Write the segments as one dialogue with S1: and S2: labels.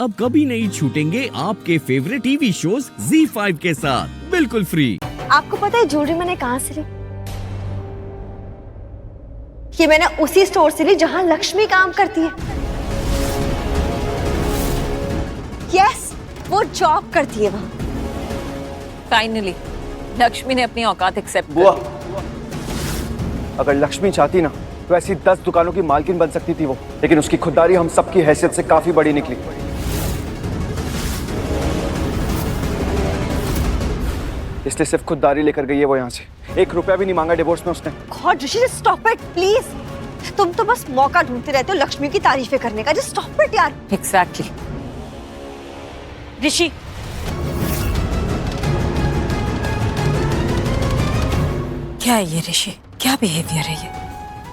S1: अब कभी नहीं छूटेंगे आपके फेवरेट टीवी शोज ZEE5 के साथ बिल्कुल फ्री।
S2: आपको पता है ज्वेलरी मैंने कहाँ से ली? ये मैंने उसी स्टोर से ली जहाँ लक्ष्मी काम करती है। यस, वो जॉब करती है वहाँ।
S3: फाइनली लक्ष्मी ने अपनी औकात एक्सेप्ट
S4: बुआ,
S3: कर ली।
S4: अगर लक्ष्मी चाहती ना तो ऐसी 10 दुकानों की मालकिन बन सकती थी वो, लेकिन उसकी खुददारी हम सबकी हैसियत से काफी बड़ी निकली। इसलिए सिर्फ खुददारी लेकर गई है वो यहाँ से। 1 रुपया भी नहीं मांगा डिवोर्स में उसने।
S2: God Rishi, stop it please. तुम तो बस मौका ढूंढते रहते हो लक्ष्मी की तारीफें करने का। जस्ट स्टॉप इट यार।
S3: एग्जैक्टली। ऋषि, क्या है ये ऋषि? क्या बिहेवियर है ये?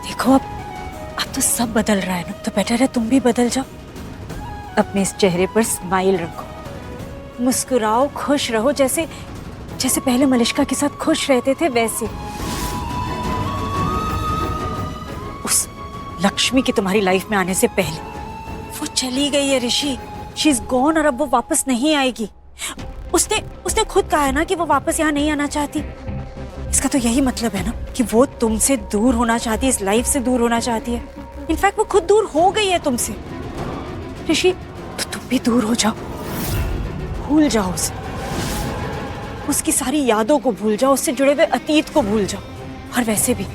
S3: देखो अब तो सब बदल रहा है ना, तो बेटर है तुम भी बदल जाओ। अपने इस चेहरे पर स्माइल रखो, मुस्कुराओ, खुश रहो, जैसे जैसे पहले मलिष्का के साथ खुश रहते थे वैसे। उस लक्ष्मी की तुम्हारी लाइफ में आने से पहले वो चली गई है ऋषि। शी इज गॉन और अब वो वापस नहीं आएगी। उसने खुद कहा है ना कि वो वापस यहाँ नहीं आना चाहती। इसका तो यही मतलब है ना कि वो तुमसे दूर होना चाहती है, इस लाइफ से दूर होना चाहती है। इनफैक्ट वो खुद दूर हो गई है तुमसे। ऋषि, तो तुम भी दूर हो जाओ, भूल जाओ उसे, उसकी सारी यादों को भूल जाओ, उससे जुड़े हुए अतीत को भूल जाओ। और वैसे भी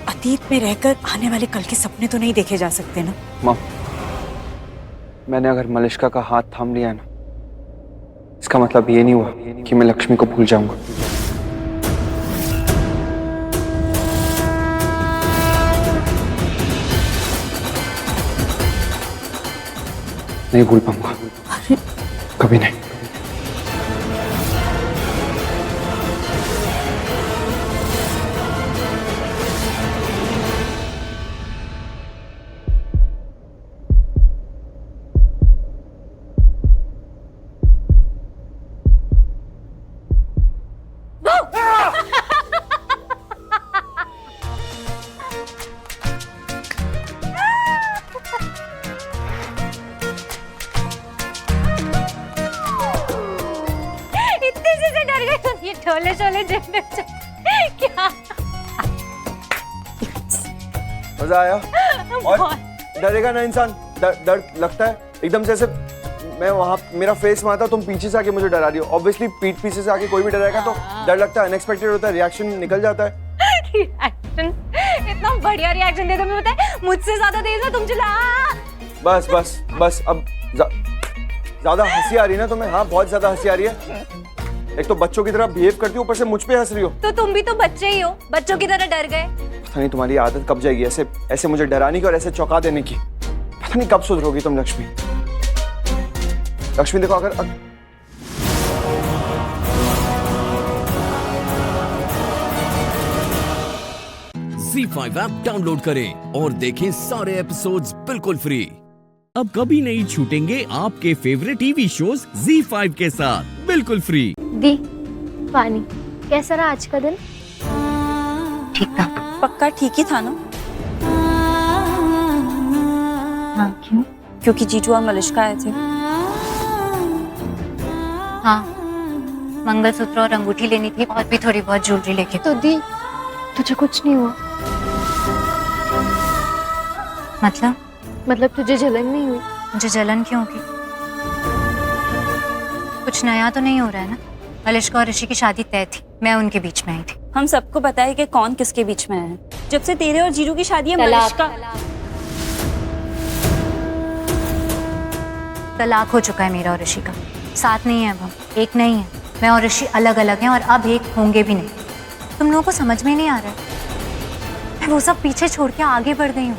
S3: अतीत में रहकर आने वाले कल के सपने तो नहीं देखे जा सकते ना।
S4: माँ, मैंने अगर मलिष्का का हाथ थाम लिया ना, इसका मतलब ये नहीं हुआ कि मैं लक्ष्मी को भूल जाऊंगा। नहीं भूल पाऊंगा, कभी नहीं।
S2: ये छोले छोले क्या
S4: मजा आया? और डरेगा ना इंसान, डर लगता है एकदम से। ऐसे मैं वहां, मेरा फेस वहां था, तुम पीछे से आके मुझे डरा रही हो। ऑब्वियसली पीठ पीछे से आके कोई भी डराएगा तो डर लगता है, अनएक्सपेक्टेड होता है, रिएक्शन निकल जाता है।
S2: रिएक्शन? इतना बढ़िया रिएक्शन दे दो, मैं बताए मुझसे ज्यादा तेज है तुम। चिल्ला।
S4: बस बस बस, अब ज्यादा हंसी आ रही है ना तुम्हें? हाँ, बहुत ज्यादा हंसी आ रही है। एक तो बच्चों की तरह बिहेव करती हो, ऊपर से मुझ पे हंस रही हो।
S2: तो तुम भी तो बच्चे ही हो, बच्चों की तरह डर गए।
S4: पता नहीं तुम्हारी आदत कब जाएगी ऐसे ऐसे मुझे डराने की और ऐसे चौंका देने की। पता नहीं कब सुधरोगी तुम लक्ष्मी। लक्ष्मी देखो, अगर
S1: ZEE5 ऐप डाउनलोड करें और देखें सारे एपिसोड्स बिल्कुल फ्री। अब कभी नहीं छूटेंगे आपके फेवरेट टीवी शोज ZEE5 के साथ बिल्कुल फ्री।
S5: दी, पानी कैसा रहा आज का दिन?
S3: ठीक था। पक्का ठीक ही था ना?
S5: हाँ, क्यों?
S3: क्योंकि जीजू और मलिष्का आए थे।
S5: हाँ, मंगलसूत्र और अंगूठी लेनी थी और भी थोड़ी बहुत ज्वेलरी लेके। तो दी, तुझे कुछ नहीं हुआ? मतलब तुझे जलन नहीं हुई?
S6: मुझे जलन क्यों होगी? कुछ नया तो नहीं हो रहा है ना? मलिष्का और ऋषि की शादी तय थी, मैं उनके बीच में आई थी।
S3: हम सबको पता है कि कौन किसके बीच में है। जब से तेरे और जीजू की शादी है, मलिष्का
S6: तलाक हो चुका है मेरा और ऋषि का। साथ नहीं है, अब हम एक नहीं है। मैं और ऋषि अलग अलग हैं और अब एक होंगे भी नहीं। तुम लोगों को समझ में नहीं आ रहा है। मैं वो सब पीछे छोड़ के आगे बढ़ गई हूँ।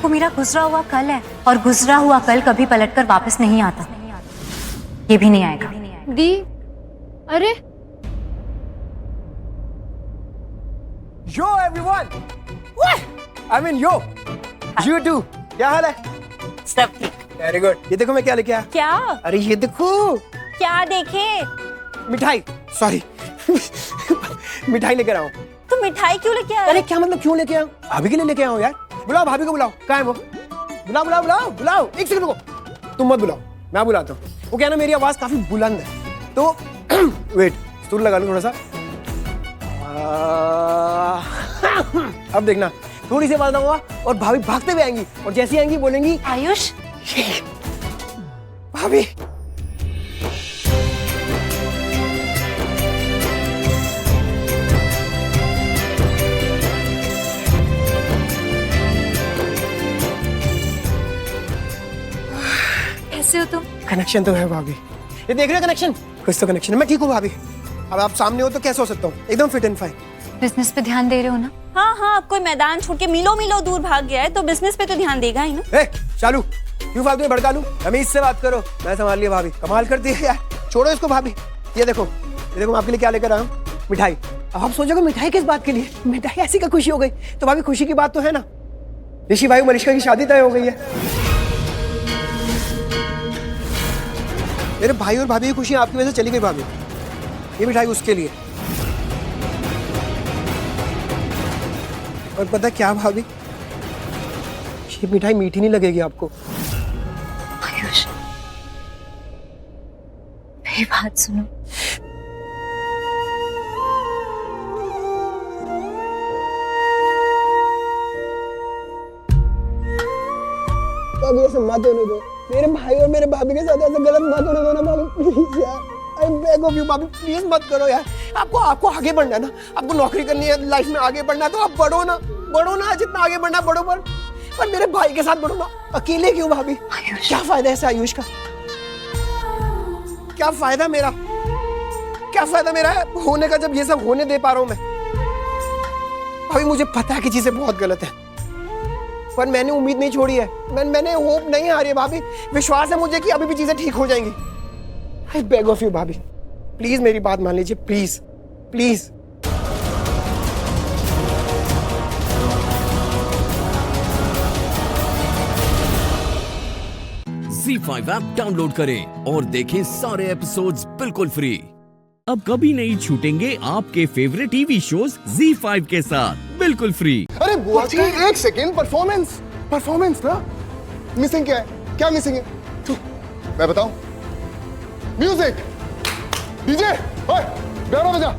S6: वो मेरा गुजरा हुआ कल है और गुजरा हुआ कल कभी पलटकर वापस नहीं आता। ये भी नहीं आएगा।
S5: दी, अरे
S7: Yo everyone! I mean yo! You too! क्या हाल है?
S3: सब ठीक।
S7: Very good. ये देखो मैं क्या लेके आया।
S3: क्या?
S7: अरे ये देखो,
S3: क्या देखे?
S7: मिठाई। सॉरी, मिठाई लेकर आऊँ।
S3: तो मिठाई क्यों लेके आया?
S7: अरे क्या मतलब क्यों लेके आऊँ? भाभी के लिए लेके आऊँ यार। बुलाओ भाभी को, बुलाओ। कहाँ है वो? बुलाओ बुलाओ बुलाओ बुलाओ। एक सेकंड रुको। तुम मत बुलाओ, मैं बुलाता हूँ। वो क्या ना मेरी आवाज काफी बुलंद है तो वेट, स्टूल लगा लूं थोड़ा सा। अब देखना, थोड़ी सी आवाज हुआ और भाभी भागते हुए आएंगी और जैसी आएंगी बोलेंगी
S6: आयुष,
S7: भाभी।
S6: कैसे हो तुम?
S7: कनेक्शन तो है भाभी, ये देख रहे हो कनेक्शन, कुछ तो कनेक्शन है। मैं ठीक हूँ भाभी। अब आप सामने हो तो कैसे हो सकता हूँ, एकदम फिट एंड फाइन।
S6: बिजनेस पे ध्यान दे रहे हो ना?
S3: हाँ हाँ, अब कोई मैदान छोड़ के मीलों मीलों दूर भाग गया है तो बिजनेस पे तो ध्यान देगा ही ना।
S7: चालू क्यों फालतू में भड़का लूं? तमीज से बात करो, मैं संभाल लिया भाभी। कमाल करती है यार, छोड़ो इसको भाभी। ये देखो मैं आपके लिए क्या लेकर आया हूँ, मिठाई। अब आप सोचोगे मिठाई किस बात के लिए, मिठाई ऐसी का खुशी हो गई तो भाभी खुशी की बात तो है ना। ऋषि भाई मनीषा की शादी तय हो गई है। मेरे भाई और भाभी की खुशी आपकी वजह से चली गई भाभी। ये मिठाई उसके लिए। और पता क्या भाभी, ये मिठाई मीठी नहीं लगेगी आपको।
S6: आयुष, मेरी बात सुनो।
S7: भाभी ऐसे मत होने दो, मेरे भाई और मेरे भाभी के साथ ऐसे गलत मत होने दो ना भाभी, प्लीज यार। आई बेग ऑफ यू भाभी, प्लीज मत करो यार। आपको आगे बढ़ना है ना, आपको नौकरी करनी है, लाइफ में आगे बढ़ना है तो आप बढ़ो ना, जितना आगे बढ़ना बढ़ो। पर मेरे भाई के साथ बढ़ो ना, अकेले क्यों भाभी? क्या फायदा है आयुष का? क्या फायदा मेरा होने का जब ये सब होने दे पा रहा हूं मैं? भाभी मुझे पता है कि चीजें बहुत गलत है, पर मैंने उम्मीद नहीं छोड़ी है, मैंने होप नहीं हारी है भाभी। विश्वास है मुझे कि अभी भी चीजें ठीक हो जाएंगी। आई बेग ऑफ यू भाभी, प्लीज मेरी बात मान लीजिए, please please.
S1: Z5 app download करें और देखें सारे एपिसोड्स बिल्कुल फ्री। अब कभी नहीं छूटेंगे आपके फेवरेट टीवी शोज Z5 के साथ बिल्कुल फ्री।
S8: अरे बुआ जी एक सेकेंड, परफॉर्मेंस ना मिसिंग क्या मिसिंग है? मैं बताऊं, म्यूजिक, डीजे, ओए गाना बजा।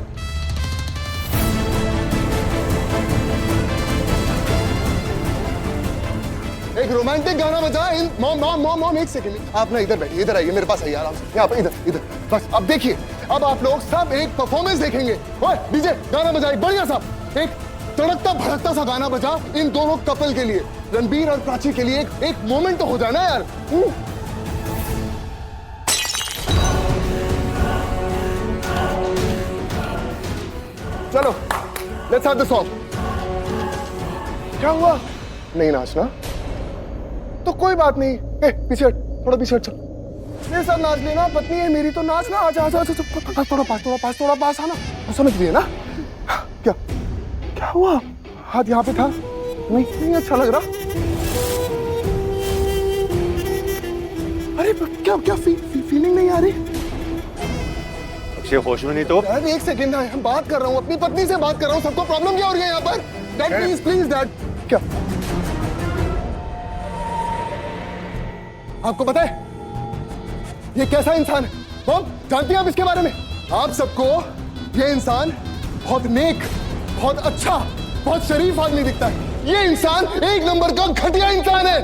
S8: एक रोमांटिक गाना बजा। मॉम एक सेकेंड, आप ना इधर बैठिए, इधर आइए मेरे पास आइए आराम से, यहाँ पर इधर बस। अब देखिए, अब आप लोग सब एक परफॉर्मेंस देखेंगे। ओए डीजे गाना बजा, एक बढ़िया सा, एक तड़कता भड़कता सा गाना बजा इन दोनों कपल के लिए, रणबीर और प्राची के लिए। एक मोमेंट तो हो जाए ना यार। चलो लेट्स हैव द सॉन्ग। क्या हुआ, नहीं नाचना तो कोई बात नहीं, पीछे हट, थोड़ा पीछे हट, चल मेरे साथ नाच लेना, पत्नी है मेरी तो नाचना। आजा थोड़ा पास आना, समझ गए ना? क्या हुआ, हाथ यहाँ पे था, नहीं अच्छा लग रहा। अरे क्या फीलिंग नहीं आ रही?
S4: अक्षय होश में नहीं तो?
S8: अरे एक सेकेंड, हम बात कर रहा हूँ, अपनी पत्नी से बात कर रहा हूँ। सबको प्रॉब्लम क्या हो रही है यहाँ पर? Dad please dad. क्या आपको पता है ये कैसा इंसान है? मॉम जानती हैं आप इसके बारे में? आप सबको ये इंसान बहुत नेक, बहुत अच्छा, बहुत शरीफ आदमी दिखता है। ये इंसान एक नंबर का घटिया इंसान है।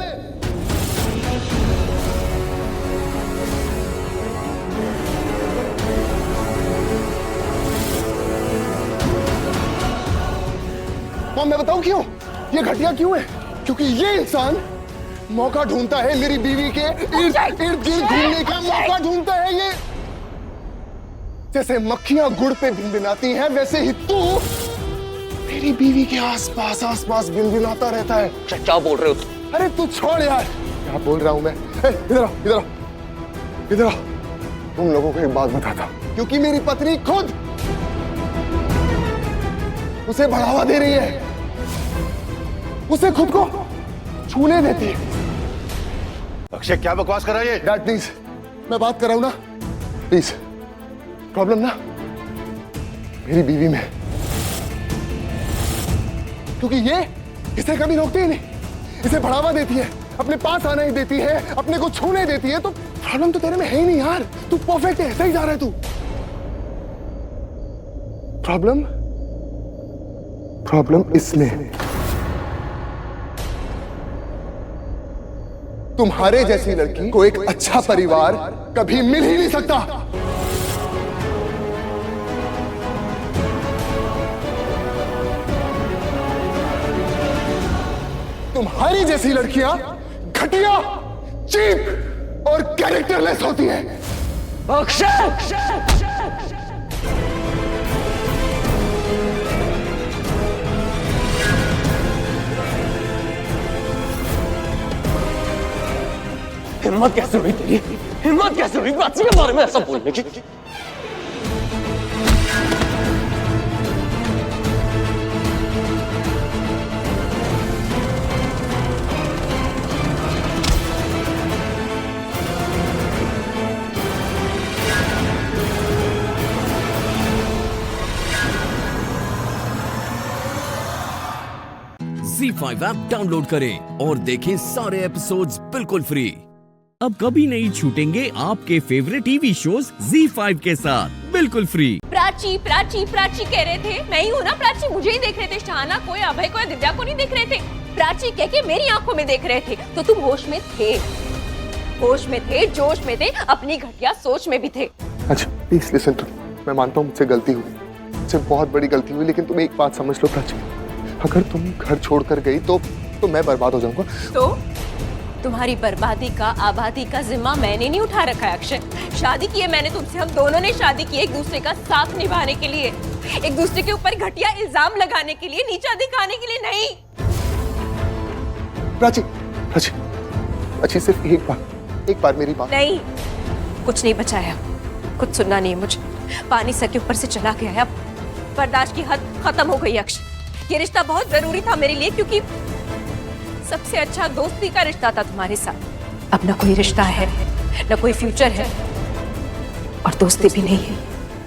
S8: मॉम मैं बताऊं क्यों ये घटिया क्यों है? क्योंकि ये इंसान मौका ढूंढता है मेरी बीवी के इर्द गिर्द घूमने का मौका ढूंढता है। ये जैसे मक्खियां गुड़ पे भिनभिनाती हैं, वैसे ही तू मेरी बीवी के आसपास भिनभिनाता रहता है।
S4: क्या बोल रहे हो?
S8: अरे तू छोड़ यार, क्या बोल रहा हूं मैं? इधर आओ। तुम लोगों को एक बात बताता हूं, क्योंकि मेरी पत्नी खुद उसे बढ़ावा दे रही है, उसे खुद को छूने देती है।
S4: अक्षय क्या बकवास कर रहा है ये?
S8: डैड प्लीज, मैं बात कर रहा हूं ना, प्लीज। प्रॉब्लम ना मेरी बीवी में, क्योंकि ये इसे कभी रोकती ही नहीं, इसे बढ़ावा देती है। अपने पास आने ही देती है, अपने को छूने देती है, तो प्रॉब्लम तो तेरे में है ही नहीं यार। तू परफेक्ट है, सही जा रहा है तू। प्रॉब्लम इसमें तुम्हारे जैसी लड़की को एक अच्छा परिवार कभी मिल ही नहीं सकता। तुम्हारी जैसी लड़कियां घटिया, चीप और कैरेक्टरलेस होती हैं।
S7: हिम्मत कैसे हुई तेरी? हिम्मत कैसे हुई प्राची के बारे में ऐसा बोलने की?
S1: Z5 ऐप डाउनलोड करें और देखें सारे एपिसोड्स बिल्कुल फ्री। अब कभी नहीं छूटेंगे आपके फेवरेट टीवी शोज Z5 के साथ बिल्कुल फ्री।
S9: प्राची प्राची प्राची कह रहे थे, मैं ही हूँ ना प्राची, मुझे ही देख रहे थे। शाहना को या अभय को या दिव्या को नहीं देख रहे थे। प्राची कह के मेरी आंखों में देख रहे थे, तो तुम होश में थे, होश में थे, जोश में थे, अपनी घटिया सोच में भी थे।
S8: अच्छा प्लीज लिसन टू, मैं मानता हूँ मुझसे गलती हुई, मुझसे बहुत बड़ी गलती हुई, लेकिन तुम एक बात समझ लो प्राची, अगर तुम घर छोड़कर गई तो मैं बर्बाद हो जाऊंगा।
S9: तो तुम्हारी बर्बादी का, आबादी का जिम्मा मैंने नहीं उठा रखा है अक्षय। शादी की है मैंने तुमसे, हम दोनों ने शादी की एक दूसरे का साथ निभाने के लिए, एक दूसरे के ऊपर घटिया इल्जाम लगाने के लिए, नीचा दिखाने के लिए नहीं।
S8: प्राची प्राची प्राची सिर्फ एक बार मेरी बात।
S9: नहीं, कुछ नहीं बचाया, कुछ सुनना नहीं है मुझे। पानी सर के ऊपर से चला गया है, अब बर्दाश्त की हद खत्म हो गई अक्षय। ये रिश्ता बहुत जरूरी था मेरे लिए, क्योंकि सबसे अच्छा दोस्ती का रिश्ता था तुम्हारे साथ। अब ना कोई रिश्ता है, ना कोई फ्यूचर है, और दोस्ती भी नहीं है।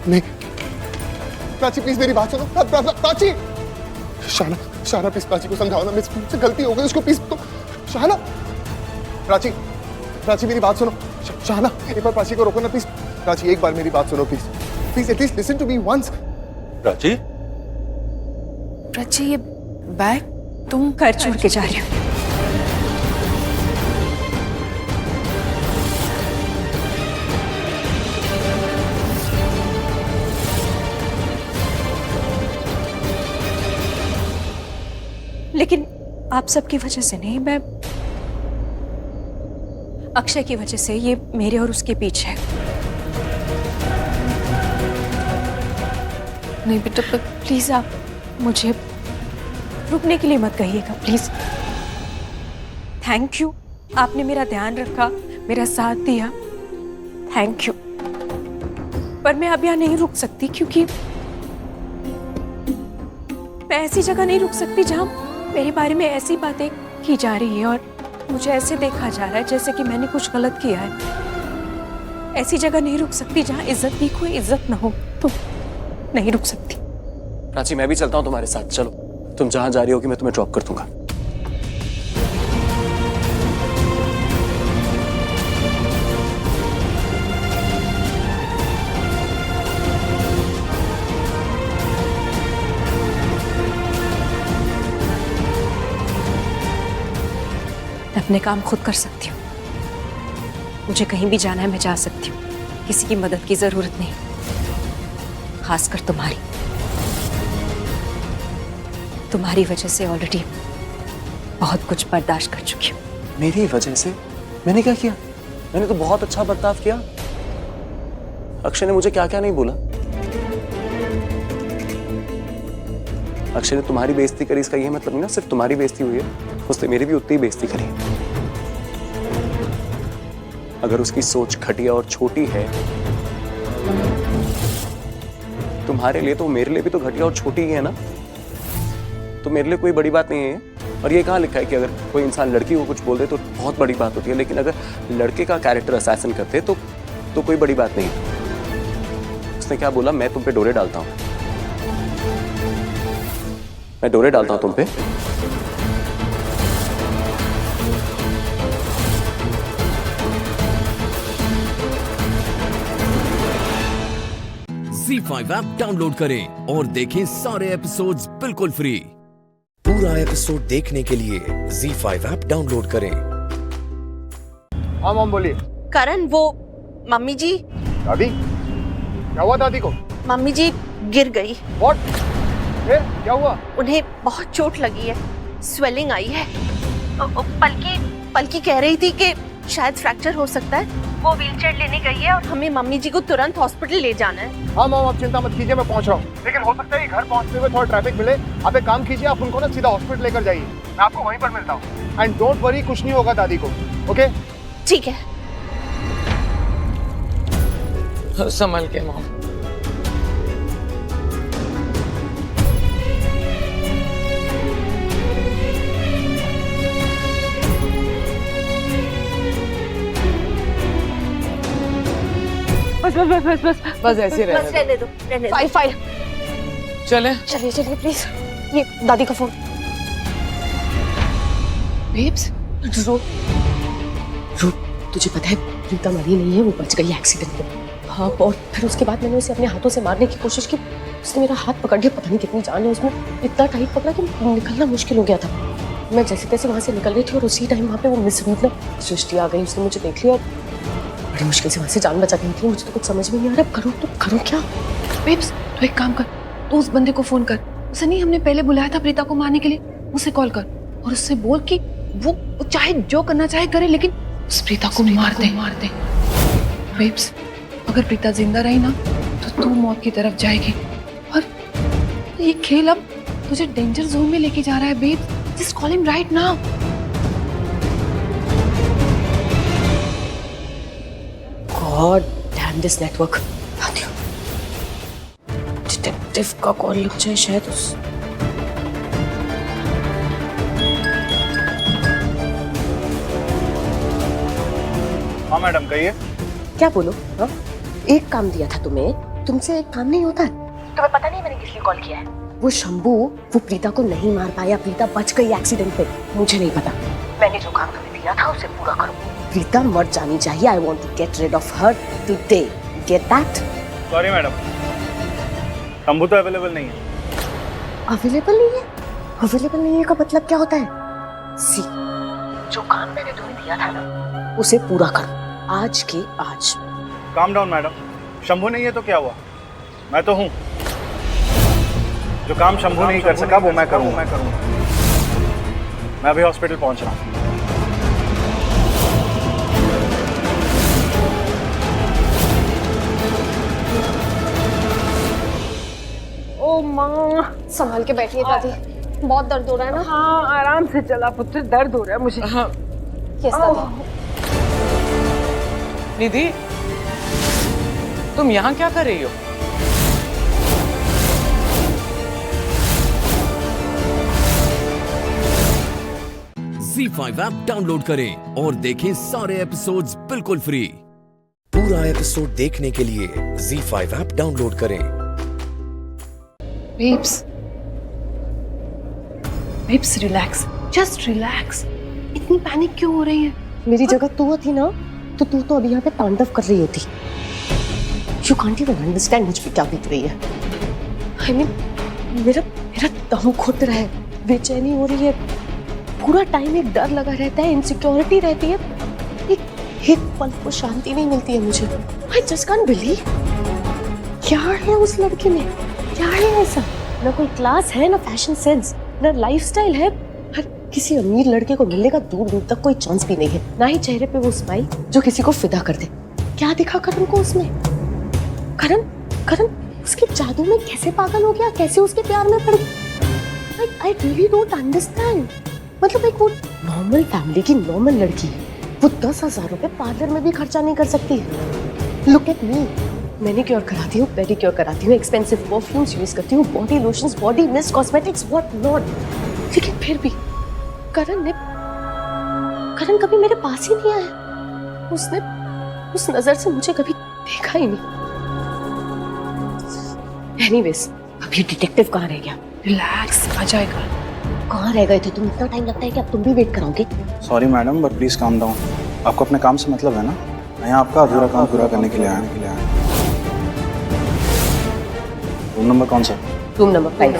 S8: नहीं प्राची प्लीज मेरी बात सुनो। प्राची, शाहना प्लीज प्राची को समझाओ ना, मुझसे गलती हो गई, उसको प्लीज। तो शाहना, प्राची मेरी बात सुनो। शाहना एक बार प्राची को रोको ना प्लीज। प्राची एक बार मेरी बात सुनो please, please at least listen to me once.
S7: Prachi,
S9: Prachi ये बैग तुम घर छोड़ के जा रही हो? लेकिन आप सबकी वजह से नहीं, मैं अक्षय की वजह से। ये मेरे और उसके बीच है। नहीं बेटा प्लीज, आप मुझे रुकने के लिए मत कहिएगा प्लीज। थैंक यू, आपने मेरा ध्यान रखा, मेरा साथ दिया, थैंक यू। पर मैं अब यहाँ नहीं रुक सकती, क्योंकि मैं ऐसी जगह नहीं रुक सकती जहाँ मेरे बारे में ऐसी बातें की जा रही है और मुझे ऐसे देखा जा रहा है जैसे कि मैंने कुछ गलत किया है। ऐसी जगह नहीं रुक सकती जहाँ इज्जत भी कोई इज्जत ना हो, तो नहीं रुक सकती।
S7: प्राची मैं भी चलता हूँ तुम्हारे साथ, चलो तुम जहां जा रही होगी मैं तुम्हें ड्रॉप कर दूंगा।
S9: मैं अपने काम खुद कर सकती हूँ, मुझे कहीं भी जाना है मैं जा सकती हूँ, किसी की मदद की जरूरत नहीं, खासकर तुम्हारी वजह से ऑलरेडी बहुत कुछ बर्दाश्त कर चुकी हूँ।
S7: मेरी वजह से? मैंने क्या किया? मैंने तो बहुत अच्छा बर्ताव किया। अक्षय ने मुझे क्या क्या नहीं बोला। अक्षय ने तुम्हारी बेइज्जती करी, इसका ये मतलब नहीं ना सिर्फ तुम्हारी बेइज्जती हुई है, उसने मेरी भी उतनी ही बेइज्जती करी। अगर उसकी सोच घटिया और छोटी है तुम्हारे लिए, तो मेरे लिए भी तो घटिया और छोटी ही है ना। तो मेरे लिए कोई बड़ी बात नहीं है। और ये कहाँ लिखा है कि अगर कोई इंसान लड़की को कुछ बोल दे तो बहुत बड़ी बात होती है, लेकिन अगर लड़के का कैरेक्टर असैसिन करते तो कोई बड़ी बात नहीं। उसने क्या बोला? मैं तुम पे डोरे डालता हूं, मैं डोरे डालता हूं तुम पे।
S1: ZEE5 ऐप डाउनलोड करें और देखें सारे एपिसोड्स बिल्कुल फ्री। पूरा एपिसोड देखने के लिए ZEE5 ऐप डाउनलोड करें।
S8: हाँ मॉम बोलिए।
S2: करण, वो मम्मी जी।
S8: दादी, क्या हुआ दादी को?
S2: मम्मी जी गिर गई।
S8: व्हाट? फिर क्या हुआ?
S2: उन्हें बहुत चोट लगी है, स्वेलिंग आई है। पलकी कह रही थी कि शायद फ्रैक्चर हो सकता है। वो व्हीलचेयर लेने गई है और हमें मम्मी जी को तुरंत हॉस्पिटल ले जाना है।
S8: हाँ मॉम, आप चिंता मत कीजिए, मैं पहुंच रहा हूँ। लेकिन हो सकता है घर पहुंचते हुए थोड़ा ट्रैफिक मिले। आप एक काम कीजिए, आप उनको ना सीधा हॉस्पिटल लेकर जाइए, मैं आपको वहीं पर मिलता हूँ। एंड डोंट वरी, कुछ नहीं होगा दादी को, ओके?
S2: ठीक है।
S10: संभल के मॉम। बस ऐसे रहने दो।
S2: रहने दो, रहने दो। फाइल
S10: चले।
S2: चलिए प्लीज। ये दादी का फोन।
S11: बेब्स, तुझे पता है प्रीता मरी नहीं है, वो बच गई एक्सीडेंट में। हाँ, और फिर उसके बाद मैंने उसे अपने हाथों से मारने की कोशिश की। उसने मेरा हाथ पकड़ लिया, पता नहीं कितनी जान है उसमें। इतना टाइट पकड़ा कि निकलना मुश्किल हो गया था। मैं जैसे तैसे वहां से निकल रही थी और उसी टाइम वहां पे वो मिस रूपना सृष्टि आ गई। उसने मुझे देख लिया और बड़ी मुश्किल से वहां से जान बचा के निकली। मुझे तो कुछ समझ में नहीं आ रहा, करूँ क्या?
S12: बेब्स, तो एक काम कर, तो उस बंदे को फोन कर। उसे नहीं हमने पहले बुलाया था प्रीता को मारने के लिए, उसे कॉल कर और उससे बोल कि वो चाहे जो करना चाहे करे, लेकिन उस प्रीता को मार दे। बेब्स, अगर प्रीता जिंदा रही ना तो तू मौत की तरफ जाएगी। और ये खेल अब तुझे डेंजर जोन में लेके जा रहा है। Babes, just call him right now.
S11: God damn this network. Detective का कॉल लग जाए शायद। उस
S8: हाँ मैडम, कहिए।
S11: क्या बोलो? हाँ, एक काम दिया था तुम्हें, तुमसे एक काम नहीं होता? तुम्हें पता नहीं मैंने किस लिए कॉल किया है? वो शंभू, वो प्रीता को नहीं मार पाया, प्रीता बच गई एक्सीडेंट में। मुझे नहीं पता, मैंने जो काम तुम्हें दिया था उसे पूरा करो। प्रीता मर जानी चाहिए। I want to get rid of her today. Get that?
S8: Sorry madam, Shambhu तो अवेलेबल नहीं है।
S11: अवेलेबल नहीं है? अवेलेबल नहीं है का मतलब क्या होता है? सी, जो काम मैंने तुम्हें दिया था ना, उसे पूरा करो आज के आज।
S8: काम डाउन मैडम, शंभू नहीं है तो क्या हुआ? मैं तो हूँ। जो काम शंभू नहीं कर सका वो मैं करूँगा। मैं अभी हॉस्पिटल पहुँच रहा हूँ।
S2: ओ माँ, संभाल के बैठिए दादी, बहुत दर्द हो रहा है ना?
S12: हाँ, आराम से चला पुत्र, दर्द हो रहा है मुझे।
S10: हाँ।
S2: यस दादी।
S10: निधि, तुम यहाँ क्या कर रही हो?
S1: ZEE5 ऐप डाउनलोड करें और देखें सारे एपिसोड्स बिल्कुल फ्री। पूरा एपिसोड देखने के लिए ZEE5 ऐप डाउनलोड करें।
S12: Babes relax, just relax. इतनी पैनिक क्यों हो रही है?
S11: मेरी जगह तू होती ना तो तू तो अभी यहाँ पे तांडव कर रही होती। You can't even understand मुझ पे क्या बीत रही है। I mean, मेरा दम घुट रहा है, बेचैनी हो रही है, पूरा टाइम एक डर लगा रहता है, इनसिक्योरिटी रहती है, एक पल को शांति नहीं मिलती है मुझे। I just can't believe। क्या है उस लड़के में? क्या है ऐसा? ना कोई क्लास है, ना फैशन सेंस, ना लाइफस्टाइल है। किसी अमीर लड़के को मिलने का दूर दूर तक कोई चांस भी नहीं है। ना ही चेहरे पे वो स्माइल जो किसी को फिदा कर दे। क्या दिखा करण को उसमें? करण उसके जादू में कैसे पागल हो गया, कैसे उसके प्यार में पड़ गया? I really don't understand। मतलब एक वो नॉर्मल फैमिली की नॉर्मल लड़की है, वो 10,000 रुपए पार्लर में भी खर्चा नहीं कर सकती है। लुक एट मी, मैनिक्योर कराती हूँ, पेडिक्योर कराती हूँ, एक्सपेंसिव परफ्यूम्स यूज करती हूँ, body lotions, body mist, cosmetics, what not. लेकिन फिर भी करण कभी मेरे पास ही नहीं आया। उसने उस नजर से मुझे कभी देखा ही नहीं। एनीवेज, अब ये डिटेक्टिव कहाँ रह गया?
S12: रिलैक्स, आ जाएगा।
S11: कहाँ रह गए थे तुम? इतना टाइम लगता है कि अब तुम भी वेट कराओगे?
S13: Sorry madam, but please calm down. आपको अपने काम से मतलब है ना? मैं आपका अधूरा काम पूरा करने के लिए आया। रूम नंबर कौन सा?
S11: Room number 5.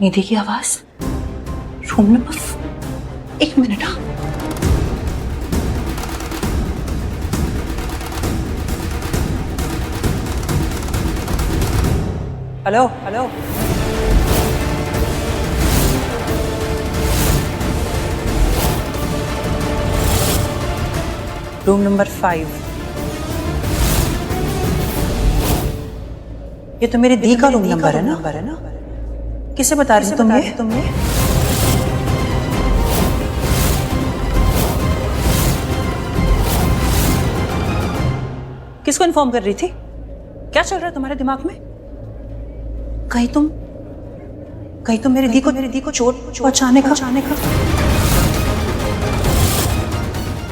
S3: निधि की आवाज, रूम नंबर 1 मिनट। हाँ, हेलो हेलो, रूम नंबर 5। ये तो मेरी दी का रूम नंबर है ना? किसे बता रही तुमने? किसको इन्फॉर्म कर रही थी? क्या चल रहा है तुम्हारे दिमाग में? कहीं तुम मेरी दी को चोट पहुंचाने का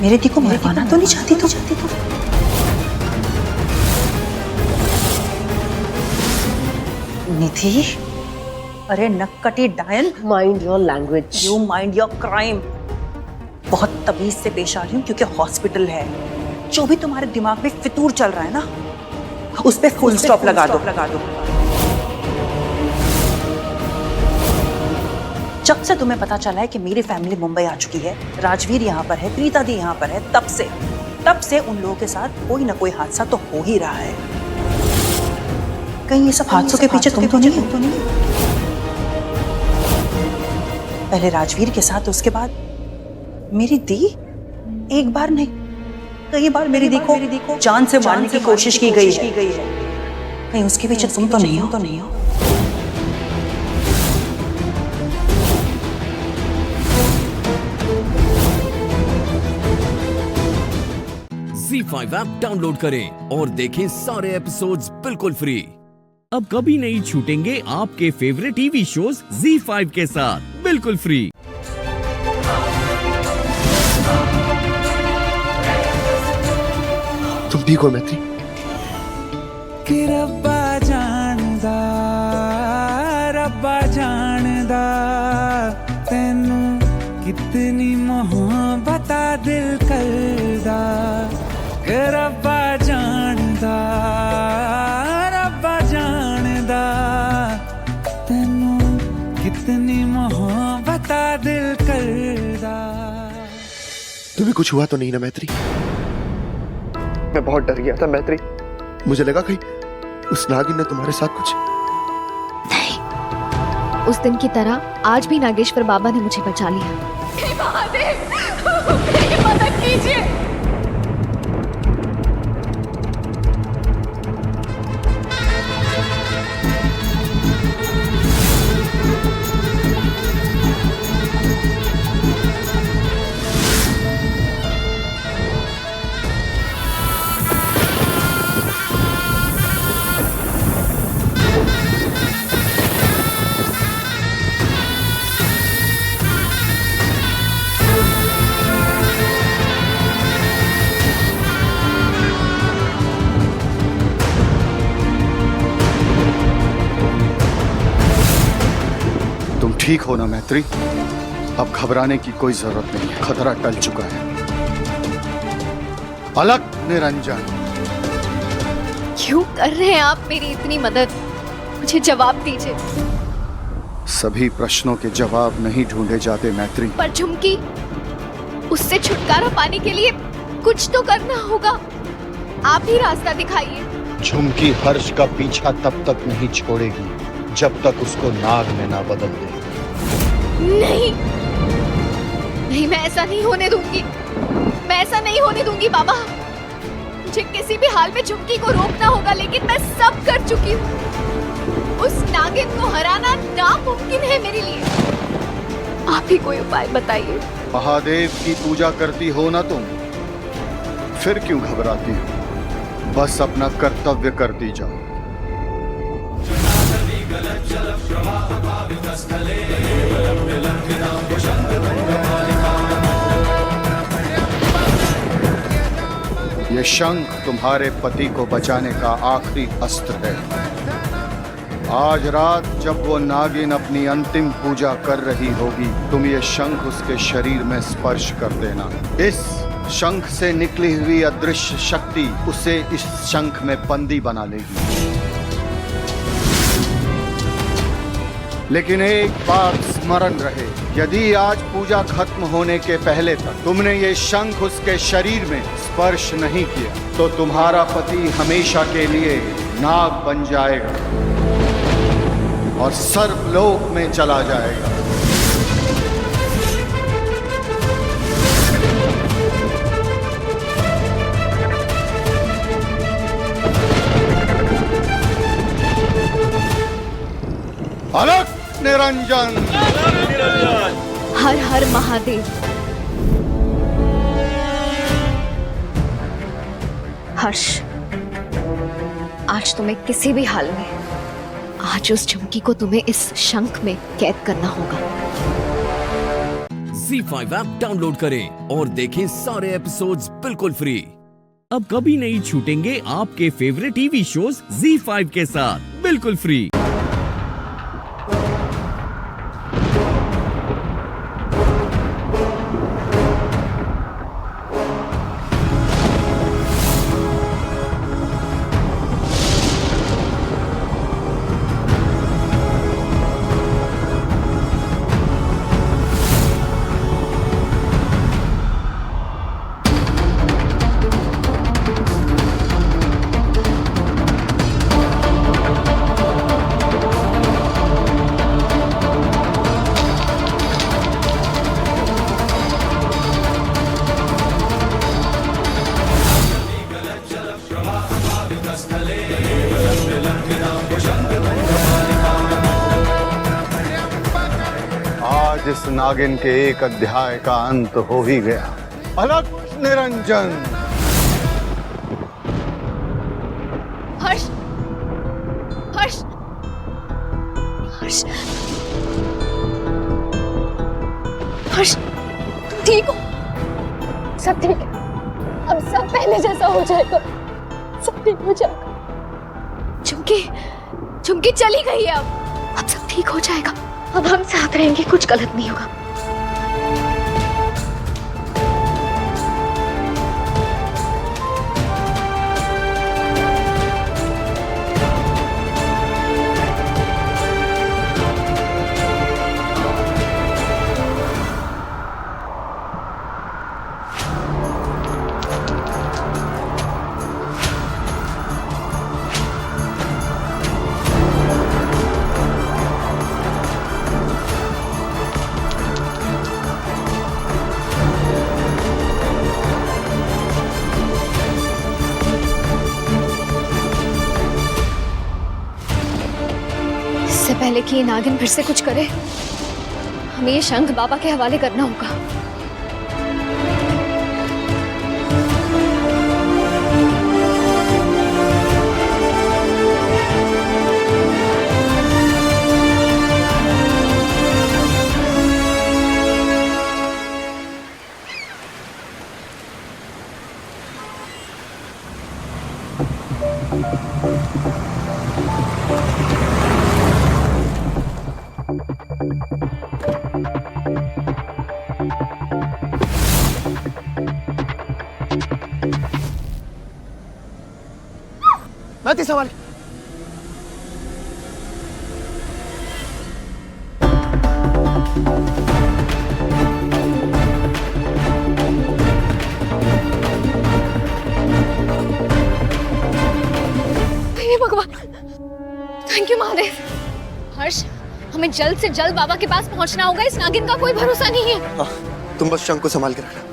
S3: मेरे दी को मरवाना तो नहीं चाहती तुम? निधि, अरे नक्कटी डायन,
S11: mind your language.
S3: You mind your crime. बहुत तमीज से पेश आ रही हूँ क्योंकि हॉस्पिटल है। जो भी तुम्हारे दिमाग में फितूर चल रहा है ना, उस पे फुल स्टॉप लगा दो। जब से तुम्हें पता चला है कि मेरी फैमिली मुंबई आ चुकी है, राजवीर यहाँ पर है, प्रीता दी यहाँ पर है, तब से उन लोगों के साथ कोई ना कोई हादसा तो हो ही रहा है। कहीं ये सब हादसों के पीछे तुम तो नहीं? पहले राजवीर के साथ, उसके बाद मेरी दी। एक बार नहीं, कई बार मेरी दी को जान से मारने की कोशिश की गई है। कहीं उसके पीछे तुम तो नहीं हो?
S1: ZEE5 ऐप डाउनलोड करें और देखें सारे एपिसोड्स बिल्कुल फ्री। अब कभी नहीं छूटेंगे आपके फेवरेट टीवी शोज ZEE5 के साथ बिल्कुल फ्री।
S8: तुम ठीक हो मैत्री?
S14: कि रब्बा जानदा तेनू कितनी मोहब्बत दिल करदा। रब्बा जानदा तेनू कितनी मोहब्बत दिल करदा।
S8: तुम्हें कुछ हुआ तो नहीं ना मैत्री? मैं बहुत डर गया था मैत्री, मुझे लगा कहीं उस नागिन ने तुम्हारे साथ कुछ।
S2: नहीं, उस दिन की तरह आज भी नागेश्वर बाबा ने मुझे बचा लिया। हे महादेव, मेरी मदद कीजिए।
S13: ठीक हो ना मैत्री? अब घबराने की कोई जरूरत नहीं है, खतरा टल चुका है। अलग निरंजन,
S2: क्यों कर रहे हैं आप मेरी इतनी मदद? मुझे जवाब दीजिए।
S13: सभी प्रश्नों के जवाब नहीं ढूंढे जाते मैत्री।
S2: पर झुमकी, उससे छुटकारा पाने के लिए कुछ तो करना होगा। आप ही रास्ता दिखाइए।
S13: झुमकी हर्ष का पीछा तब तक नहीं छोड़ेगी जब तक उसको नाग में ना बदल दे।
S2: नहीं, मैं ऐसा नहीं होने दूंगी। मैं ऐसा नहीं होने दूंगी बाबा। मुझे किसी भी हाल में झुमकी को रोकना होगा, लेकिन मैं सब कर चुकी हूँ। उस नागिन को हराना नामुमकिन है मेरे लिए। आप ही कोई उपाय बताइए।
S13: महादेव की पूजा करती हो ना तुम, फिर क्यों घबराती हो? बस अपना कर्तव्य करती जाओ। ये शंख तुम्हारे पति को बचाने का आखिरी अस्त्र है। आज रात जब वो नागिन अपनी अंतिम पूजा कर रही होगी, तुम ये शंख उसके शरीर में स्पर्श कर देना। इस शंख से निकली हुई अदृश्य शक्ति उसे इस शंख में बंदी बना लेगी। लेकिन एक बात स्मरण रहे, यदि आज पूजा खत्म होने के पहले तक तुमने ये शंख उसके शरीर में स्पर्श नहीं किया तो तुम्हारा पति हमेशा के लिए नाग बन जाएगा और सर्वलोक में चला जाएगा। अलग निरंजन।
S2: हर हर महादेव। हर्ष, आज तुम्हें किसी भी हाल में, आज उस झुमकी को तुम्हें इस शंख में कैद करना होगा।
S1: ZEE5 ऐप डाउनलोड करें और देखें सारे एपिसोड्स बिल्कुल फ्री। अब कभी नहीं छूटेंगे आपके फेवरेट टीवी शोज ZEE5 के साथ बिल्कुल फ्री।
S13: आज इस नागिन के एक अध्याय का अंत हो ही गया। अलग निरंजन।
S2: हर्ष, हर्ष, हर्ष, हर्ष, तुम ठीक हो? सब ठीक है। अब सब पहले जैसा हो जाएगा, सब ठीक हो जाएगा। झुमकी, झुमकी चली गई है। अब सब ठीक हो जाएगा। अब हम साथ रहेंगे, कुछ गलत नहीं होगा। इससे पहले कि ये नागिन फिर से कुछ करे, हमें ये शंख बाबा के हवाले करना होगा।
S7: मत सवाल।
S2: हे भगवान, थैंक यू महादेव। हर्ष, हमें जल्द से जल्द बाबा के पास पहुंचना होगा। इस नागिन का कोई भरोसा नहीं है।
S4: हाँ, तुम बस शंख को संभाल के रखना।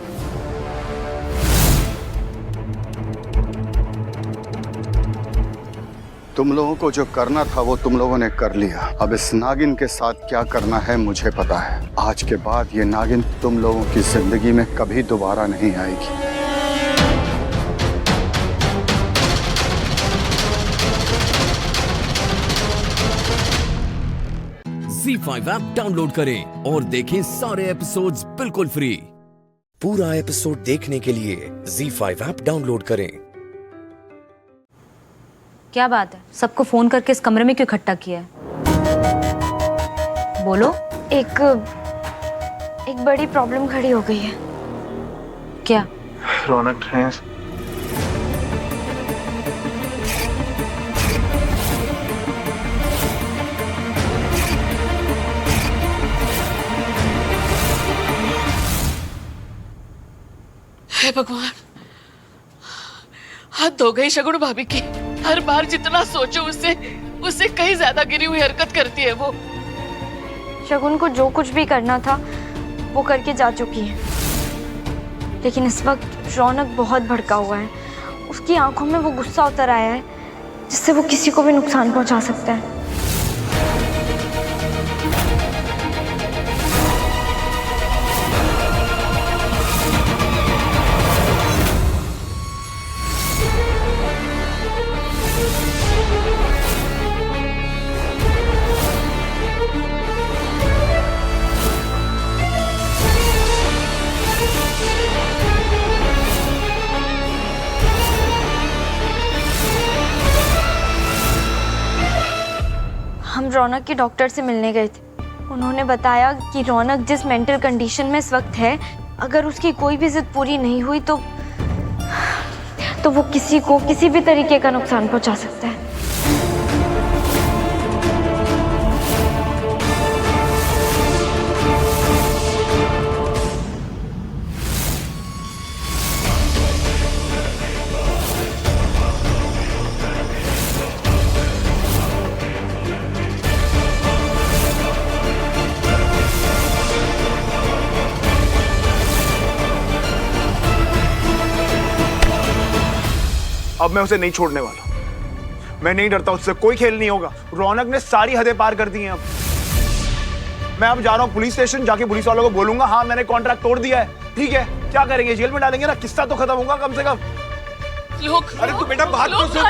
S13: तुम लोगों को जो करना था वो तुम लोगों ने कर लिया। अब इस नागिन के साथ क्या करना है मुझे पता है। आज के बाद ये नागिन तुम लोगों की जिंदगी में कभी दोबारा नहीं आएगी।
S1: ZEE5 ऐप डाउनलोड करें और देखें सारे एपिसोड्स बिल्कुल फ्री।
S15: पूरा एपिसोड देखने के लिए ZEE5 ऐप डाउनलोड करें।
S6: क्या बात है, सबको फोन करके इस कमरे में क्यों इकट्ठा किया है? बोलो।
S2: एक बड़ी प्रॉब्लम खड़ी हो गई है।
S6: क्या?
S8: रौनक है।
S10: हे भगवान, हाथ धो गई शगुन भाभी की। हर बार जितना सोचो उससे कहीं ज्यादा गिरी हुई हरकत करती है वो।
S5: शगुन को जो कुछ भी करना था वो करके जा चुकी है, लेकिन इस वक्त रौनक बहुत भड़का हुआ है। उसकी आंखों में वो गुस्सा उतर आया है जिससे वो किसी को भी नुकसान पहुंचा सकता है। हम रौनक के डॉक्टर से मिलने गए थे। उन्होंने बताया कि रौनक जिस मेंटल कंडीशन में इस वक्त है, अगर उसकी कोई भी जिद पूरी नहीं हुई तो वो किसी को किसी भी तरीके का नुकसान पहुंचा सकता है।
S8: अब मैं उसे नहीं छोड़ने वाला। मैं नहीं डरता उससे, कोई खेल नहीं होगा। रौनक ने सारी हदें पार कर दी हैं। अब मैं अब जा रहा हूँ पुलिस स्टेशन, जाके पुलिस वालों को बोलूंगा हाँ मैंने कॉन्ट्रैक्ट तोड़ दिया है। ठीक है, क्या करेंगे, जेल में डालेंगे ना, किस्सा तो खत्म होगा कम से कम।
S10: लोग,
S8: अरे तू बेटा बात तो सुन।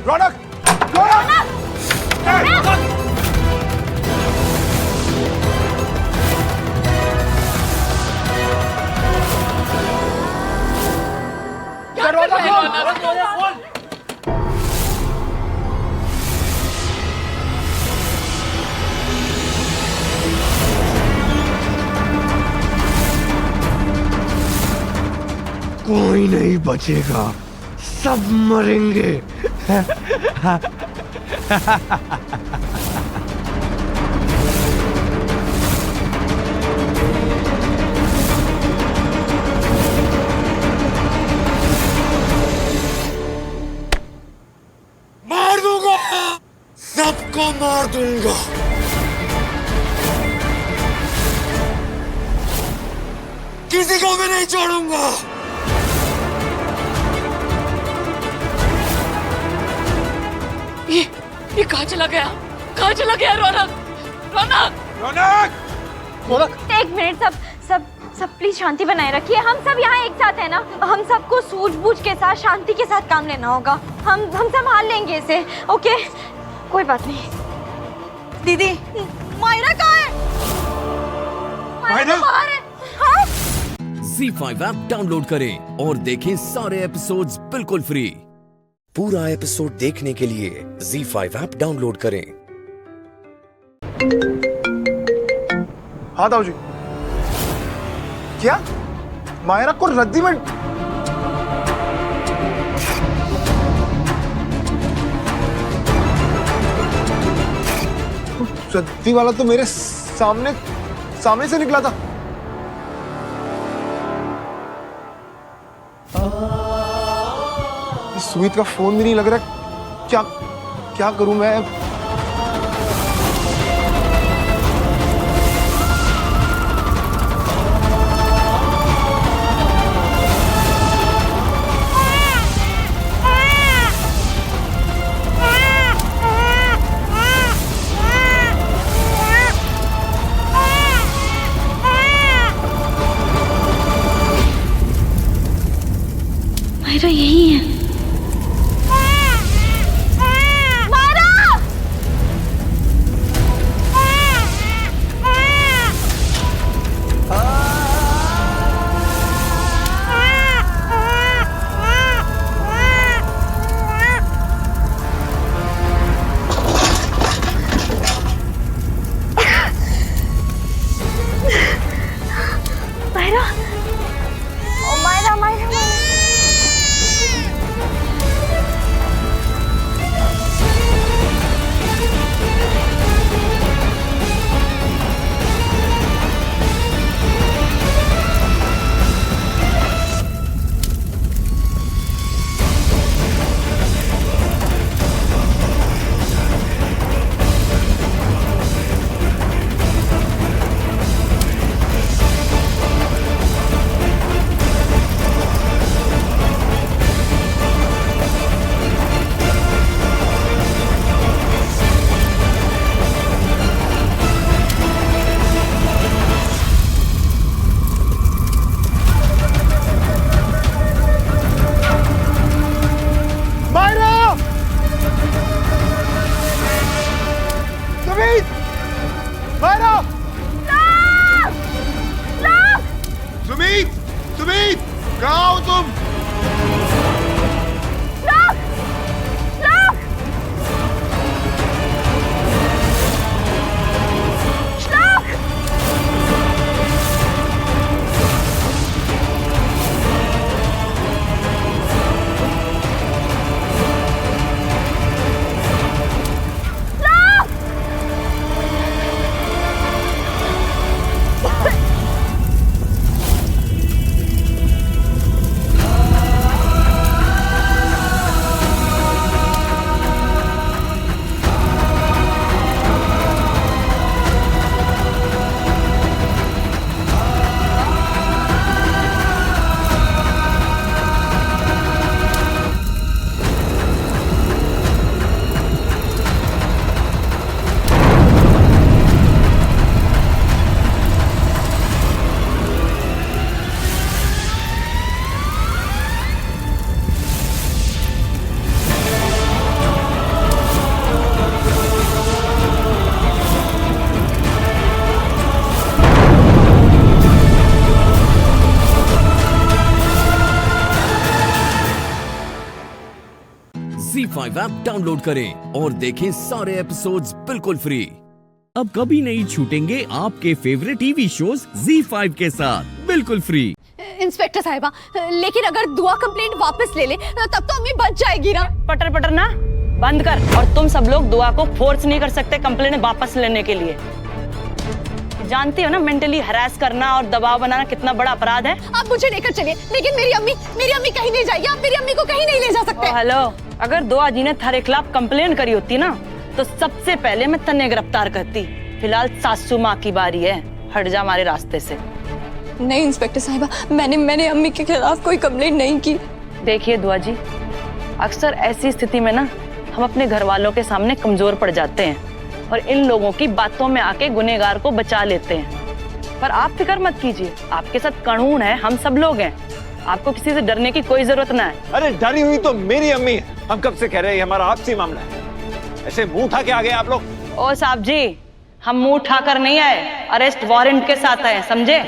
S8: रौनक,
S7: कोई नहीं बचेगा, सब मरेंगे। मार दूंगा, सबको मार दूंगा। किसी को भी नहीं छोड़ूंगा।
S10: ये कहाँ चला गया? कहाँ चला गया रौनक? रौनक!
S8: रौनक!
S5: एक मिनट, सब प्लीज शांति बनाए रखिए। हम सब यहाँ एक साथ हैं ना। हम सबको सूझबूझ के साथ, शांति के साथ काम लेना होगा। हम संभाल लेंगे इसे। ओके, कोई बात नहीं।
S3: दीदी, मायरा कहाँ है?
S5: मायरा तो बाहर है। हाँ?
S1: ZEE5 ऐप डाउनलोड करें और देखें सारे एपिसोड्स बिल्कुल फ्री।
S15: पूरा एपिसोड देखने के लिए ZEE5 ऐप डाउनलोड करें।
S8: हाँ ताऊ जी। क्या मायरा को रद्दी में? रद्दी वाला तो मेरे सामने से निकला था। सुमित का फोन भी नहीं लग रहा। क्या करूं मैं?
S5: मायरा यही है।
S8: रहा। सुमित, सुमित, कहाँ हो तुम?
S1: ZEE5 ऐप डाउनलोड करें और देखें सारे एपिसोड्स बिल्कुल फ्री। अब कभी नहीं छूटेंगे आपके फेवरेट टीवी शोज ZEE5 के साथ बिल्कुल फ्री।
S2: इंस्पेक्टर साहिबा, लेकिन अगर दुआ कंप्लेंट वापस ले ले तब तो अम्मी बच जाएगी ना।
S16: पटर पटर ना बंद कर। और तुम सब लोग दुआ को फोर्स नहीं कर सकते कंप्लेंट वापस लेने के लिए। जानती हो ना मेंटली हरास करना और दबाव बनाना कितना बड़ा अपराध है।
S2: आप मुझे लेकर चलिए, लेकिन मेरी अम्मी कहीं नहीं जाएगी। आप मेरी अम्मी को कहीं नहीं ले जा सकते।
S16: हेलो, अगर दुआ जी ने थारे खिलाफ कंप्लेन करी होती ना तो सबसे पहले मैं तन्ने गिरफ्तार करती। फिलहाल सासू माँ की बारी है, हट जा हमारे रास्ते से।
S5: नहीं इंस्पेक्टर साहिबा, मैंने अम्मी के खिलाफ कोई कंप्लेंट नहीं की।
S16: देखिए दुआ जी, अक्सर ऐसी स्थिति में ना हम अपने घर वालों के सामने कमजोर पड़ जाते हैं और इन लोगों की बातों में आके गुनहगार को बचा लेते हैं। पर आप फिक्र मत कीजिए, आपके साथ कानून है, हम सब लोग हैं। आपको किसी से डरने की कोई जरूरत ना है।
S17: अरे डरी हुई तो मेरी अम्मी है। हम कब से कह रहे हैं हमारा आपसी मामला है। ऐसे मुंह उठा के आ गए आप लोग।
S16: ओ साहब जी, हम मुंह उठाकर नहीं आए, अरेस्ट वारंट के साथ आए, समझे?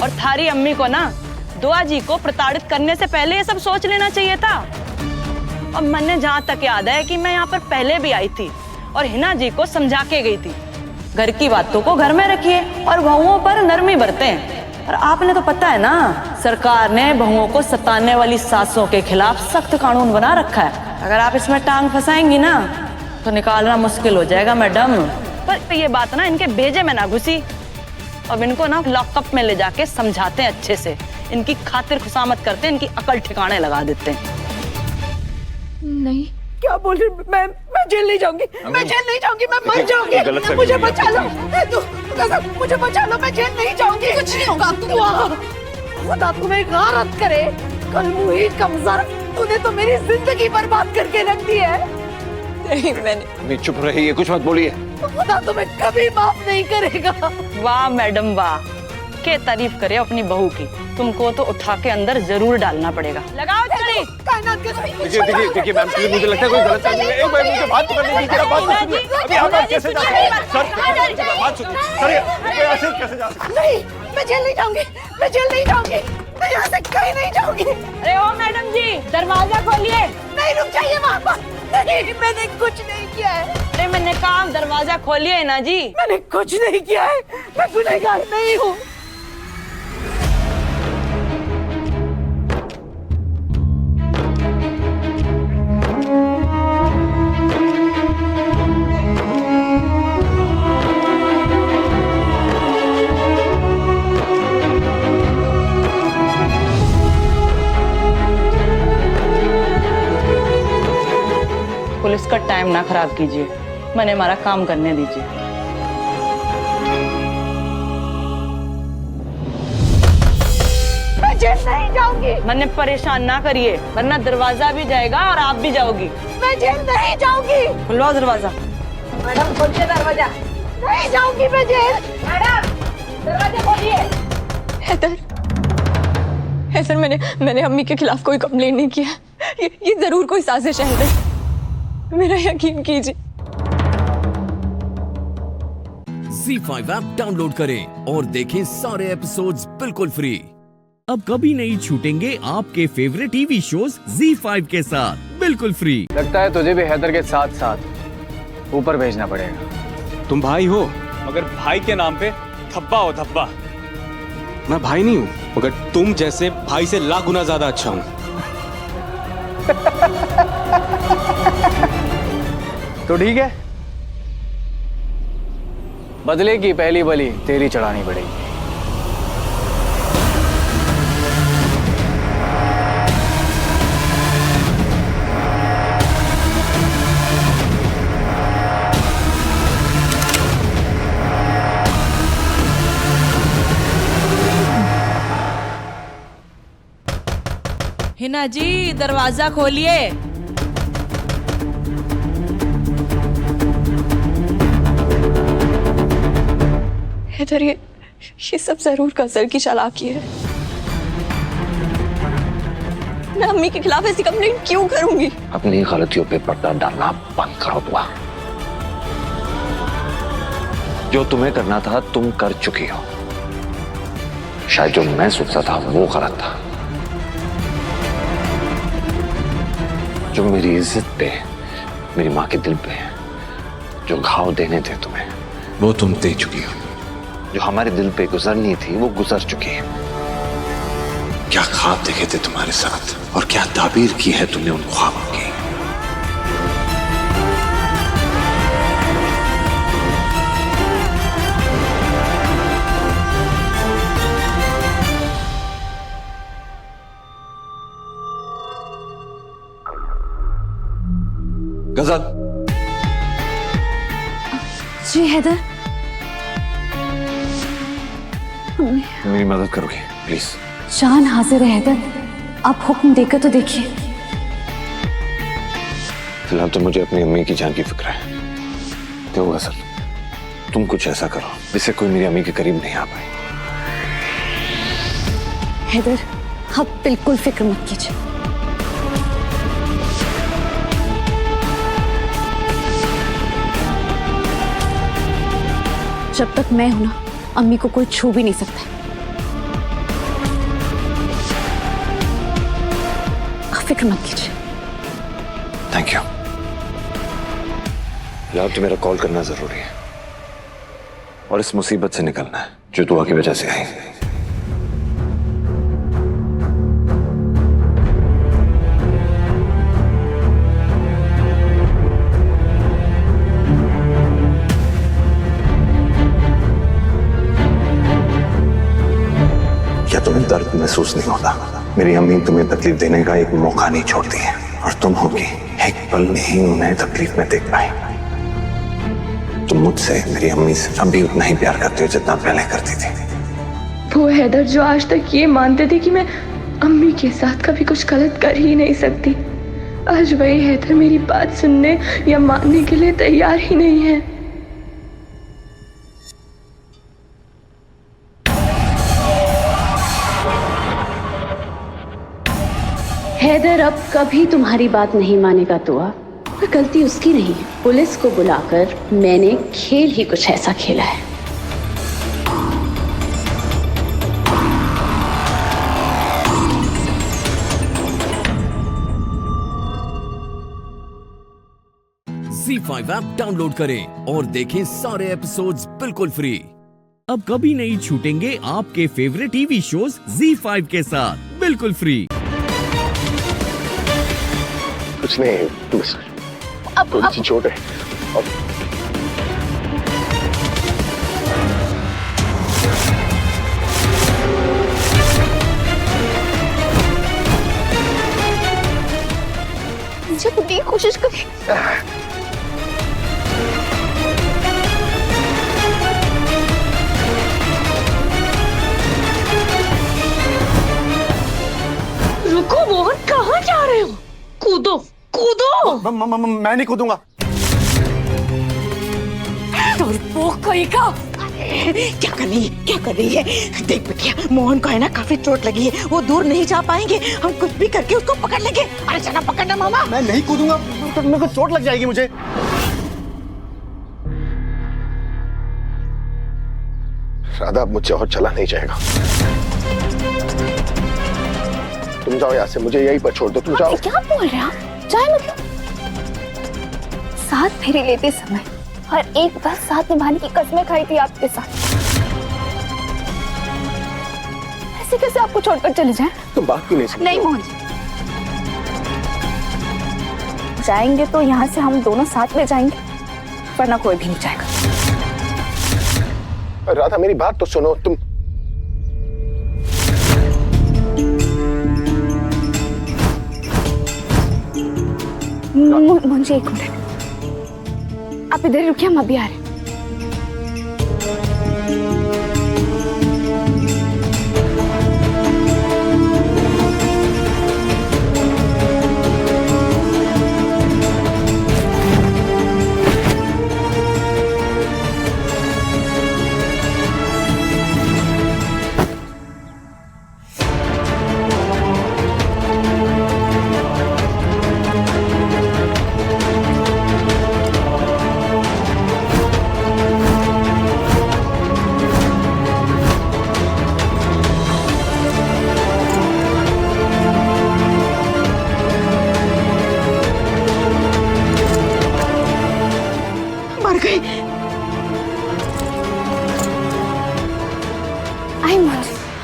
S16: और थारी अम्मी को ना दुआ जी को प्रताड़ित करने से पहले ये सब सोच लेना चाहिए था। और मैंने जहाँ तक याद है कि मैं यहाँ पर पहले भी आई थी और हिना जी को समझा के गई थी, घर की बातों को घर में रखिए और बहुओं पर नरमी बरतें। और आपने तो पता है ना, सरकार ने बहुओं को सताने वाली सासों के खिलाफ सख्त कानून बना रखा है। अगर आप इसमें टांग फंसाएंगी ना तो निकालना मुश्किल हो जाएगा मैडम। पर ये बात ना इनके भेजे में ना घुसी। अब इनको ना लॉकअप में ले जाके समझाते हैं अच्छे से, इनकी खातिर खुशामत करते हैं, इनकी अकल ठिकाने लगा देते हैं।
S2: नहीं,
S11: क्या बोल रही? मैं जेल नहीं जाऊंगी, मैं जेल नहीं जाऊंगी, मैं मर जाऊंगी। मुझे बचा लो, मुझे बचा लो, मैं जेल नहीं जाऊंगी।
S2: कुछ नहीं होगा आपको।
S11: खुदा तुम्हें गारत करे। कल मुहीद का मुजर, तूने तो मेरी जिंदगी बर्बाद करके रख दी है।
S5: नहीं मैंने।
S17: चुप रहिए, कुछ मत बोलिए।
S11: खुदा तुम्हें कभी माफ नहीं करेगा।
S16: वाह मैडम वाह, के तारीफ करे अपनी बहू की। तुमको तो उठा के अंदर जरूर डालना पड़ेगा। लगाओ चली।
S17: देखिए मैम, मुझे लगता है कोई गलत काम है। एक बार मुझे बात तो करने दीजिए, बात सुनिए। अभी आप कैसे जा सकते हैं? सर बात सुनिए। सर ऐसे कैसे जा सकते हैं?
S11: नहीं, मैं जेल नहीं जाऊंगी, मैं जेल नहीं जाऊंगी, मैं यहाँ से कहीं नहीं जाऊंगी।
S16: अरे ओ मैडम जी, दरवाजा खोलिए।
S11: नहीं, रुक जाइए वहाँ पर। नहीं, मैंने कुछ नहीं किया है।
S16: अरे मैंने कहा दरवाजा खोलिए ना जी।
S11: मैंने कुछ नहीं किया है, मैं गुनहगार नहीं हूँ।
S16: पुलिस का टाइम ना खराब कीजिए, मैंने हमारा काम करने दीजिए।
S11: मैं जेल नहीं जाऊंगी।
S16: मैंने परेशान ना करिए, वरना दरवाजा भी जाएगा और आप भी जाओगी।
S11: मैं जेल नहीं जाऊंगी।
S16: खुलवाओ दरवाजा।
S11: मैडम खोलिए दरवाजा। नहीं जाऊंगी मैं जेल। मैडम दरवाजा खोलिए।
S5: हैदर,
S9: हैदर, मैंने अम्मी के खिलाफ कोई कंप्लेन नहीं किया। ये जरूर कोई साजिश है हैदर, मेरा यकीन कीजिए।
S1: ZEE5 ऐप डाउनलोड करें और देखें सारे एपिसोड्स बिल्कुल फ्री। अब कभी नहीं छूटेंगे आपके फेवरेट टीवी शोज ZEE5 के साथ बिल्कुल फ्री।
S18: लगता है तुझे भी हैदर के साथ साथ ऊपर भेजना पड़ेगा।
S17: तुम भाई हो मगर भाई के नाम पे धब्बा हो धब्बा। मैं भाई नहीं हूं मगर तुम जैसे भाई से लाख गुना ज्यादा अच्छा हूं।
S18: तो ठीक है, बदले की पहली बलि तेरी चढ़ानी पड़ेगी।
S16: हिना जी, दरवाजा खोलिए।
S9: हैदर, ये सब जरूर कजर की चालाकी है। मैं अम्मी के खिलाफ ऐसी कंप्लेंट क्यों करूंगी?
S19: अपनी गलतियों पे पर्दा डालना बंद करो बुआ। जो तुम्हें करना था तुम कर चुकी हो। शायद जो मैं सोचता था वो गलत था। जो मेरी इज्जत पे, मेरी माँ के दिल पे जो घाव देने थे तुम्हें, वो तुम दे चुकी हो। जो हमारे दिल पे गुजरनी थी वो गुजर चुकी है। क्या ख्वाब देखे थे तुम्हारे साथ और क्या ताबीर की है तुमने उन ख्वाबों की। गजल,
S6: जी हैदर,
S19: मेरी मदद करोगे प्लीज?
S6: जान हाजिर है हैदर, आप हुक्म देकर तो देखिए।
S19: फिलहाल तो मुझे अपनी अम्मी की जान की फिक्र है। तो गजल, तुम कुछ ऐसा करो जिससे कोई मेरी अम्मी के करीब नहीं आ पाए।
S6: हैदर, आप बिल्कुल फिक्र मत कीजिए। जब तक मैं हूं ना, अम्मी को कोई छू भी नहीं सकता। आप फिक्र मत कीजिए।
S19: Thank you. यार, तो मेरा कॉल करना जरूरी है और इस मुसीबत से निकलना है जो दुआ की वजह से आई। क्या तुम्हें दर्द महसूस नहीं होता? मेरी अम्मी तुम्हें तकलीफ देने का एक मौका नहीं छोड़ती है और तुम होगी एक पल नहीं उन्हें तकलीफ में देख पाई। तुम मुझसे, मेरी अम्मी से अब भी उतना ही प्यार करते हो जितना पहले करती थी।
S9: वो हैदर जो आज तक ये मानते थे कि मैं अम्मी के साथ कभी कुछ गलत कर ही नहीं सकती, आज वही हैदर मेरी बात सुनने या मानने के लिए तैयार ही नहीं है।
S20: हैदर अब कभी तुम्हारी बात नहीं मानेगा दुआ, पर गलती उसकी नहीं है। पुलिस को बुलाकर मैंने खेल ही कुछ ऐसा खेला है।
S1: ZEE5 ऐप डाउनलोड करें और देखें सारे एपिसोड्स बिल्कुल फ्री। अब कभी नहीं छूटेंगे आपके फेवरेट टीवी शोज ZEE5 के साथ बिल्कुल फ्री।
S8: कुछ नहीं, थोड़ी सी चोट है।
S2: मुझे पूरी कोशिश करी।
S11: रुको मोहन, कहाँ जा रहे हो? कूदो कूदो।
S8: मैं नहीं कूदूंगा।
S11: कोई का
S3: क्या कर रही है, क्या कर रही है? देख बिटिया, मोहन को है ना काफी चोट लगी है, वो दूर नहीं जा पाएंगे, हम कुछ भी करके उसको पकड़ लेंगे। अरे चला पकड़ना मामा।
S8: मैं नहीं कूदूंगा, मेरे को चोट लग जाएगी मुझे। राधा, अब मुझसे और चला नहीं जाएगा। तुम जाओ यहाँ से, मुझे यहीं पर छोड़ दो, तुम जाओ।
S2: क्या बोल रहे हैं आप? जाए मतलब? साथ फेरे लेते समय हर एक बार साथ निभाने की कसमें खाई थी आपके साथ, ऐसे कैसे आपको छोड़कर चले जाएं?
S8: तुम बात क्यों नहीं समझ?
S2: नहीं मोहन जी, जाएंगे तो यहाँ से हम दोनों साथ में जाएंगे, वरना कोई भी नहीं जाएगा।
S8: राधा, मेरी बात तो सुनो। तुम
S2: मोहन जी, एक मिनट, आप इधर रुकिए, हम अभी आ रहे हैं।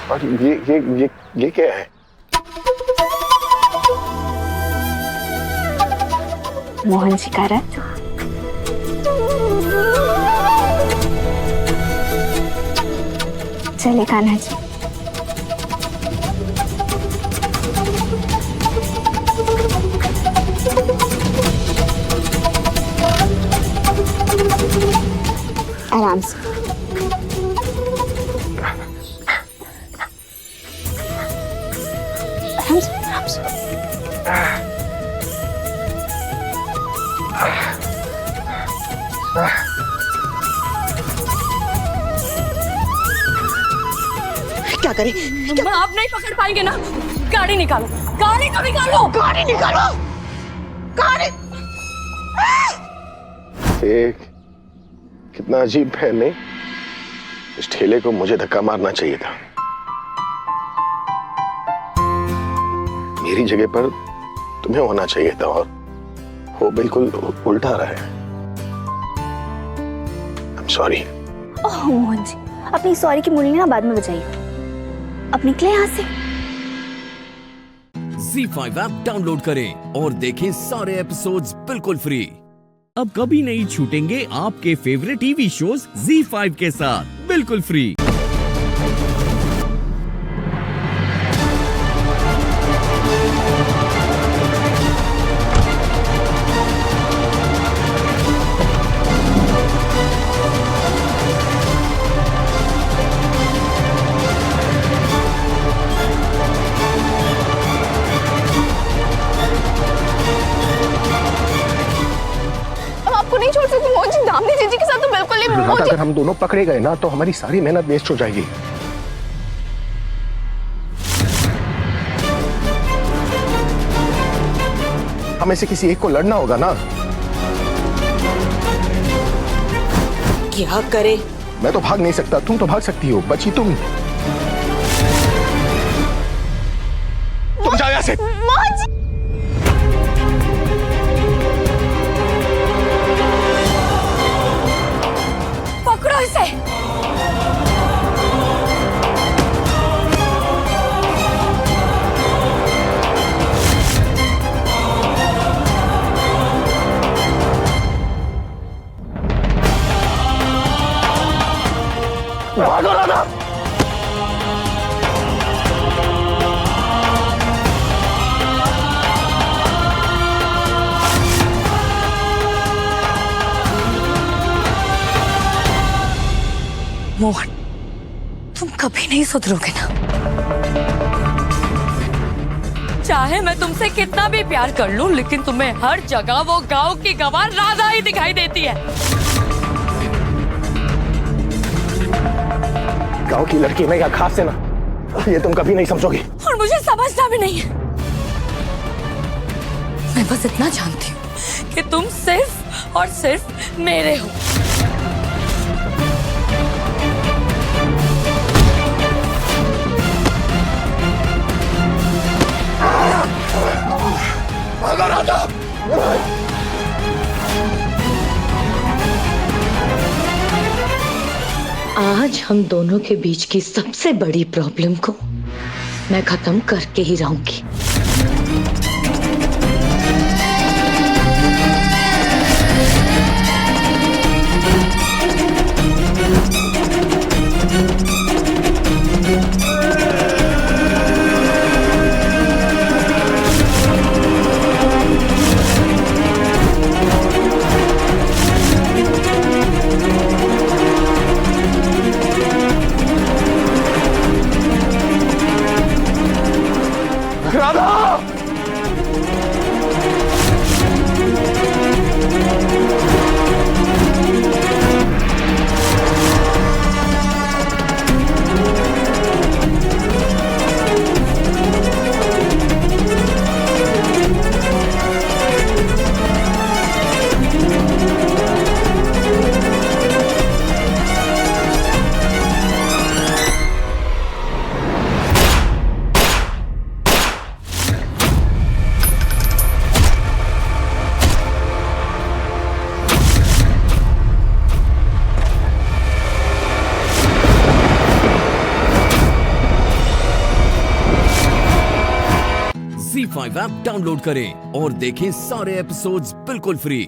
S8: और ये क्या है?
S2: मोहन जी का रथ। चले कान्हा जी। आराम से। आराम से।
S3: क्या करें?
S9: आप नहीं पकड़ पाएंगे ना? गाड़ी निकालो, गाड़ी तो निकालो,
S3: गाड़ी निकालो, गाड़ी।
S8: कितना अजीब है, नहीं? इस ठेले को मुझे धक्का मारना चाहिए था। मेरी जगह पर तुम्हें होना चाहिए था, और वो बिल्कुल उल्टा रहा है। I'm sorry।
S2: ओह मोहन जी, अपनी सॉरी की मूल्य ना बाद में बचाइए, अब निकले यहाँ से।
S1: ZEE5 ऐप डाउनलोड करें और देखें सारे एपिसोड्स बिल्कुल फ्री। अब कभी नहीं छूटेंगे आपके फेवरेट टीवी शोज ZEE5 के साथ बिल्कुल फ्री।
S2: नहीं छोड़ सकती मोहन जी, दामिनी जीजी के साथ तो बिल्कुल नहीं। मोहन जी,
S8: अगर हम दोनों पकड़े गए ना तो हमारी सारी मेहनत वेस्ट हो जाएगी। हमें से किसी एक को लड़ना होगा ना।
S3: क्या करे?
S8: मैं तो भाग नहीं सकता, तुम तो भाग सकती हो, बची तुम। तुम जाओ यहाँ से।
S2: मोहन जी, पकड़ो इसे।
S8: भागो राधा।
S3: मोहन, तुम कभी नहीं सुधरोगे ना।
S9: चाहे मैं तुमसे कितना भी प्यार कर लूं, लेकिन तुम्हें हर जगह वो गांव की गवार राधा ही दिखाई देती है।
S7: गांव की लड़की में क्या खास है ना, ये तुम कभी नहीं समझोगी।
S3: और मुझे समझना भी नहीं है। मैं बस इतना जानती हूँ कि तुम सिर्फ और सिर्फ मेरे हो।
S20: आज हम दोनों के बीच की सबसे बड़ी प्रॉब्लम को मैं खत्म करके ही रहूंगी।
S1: Z5 ऐप डाउनलोड करें और देखें सारे एपिसोड्स बिल्कुल फ्री।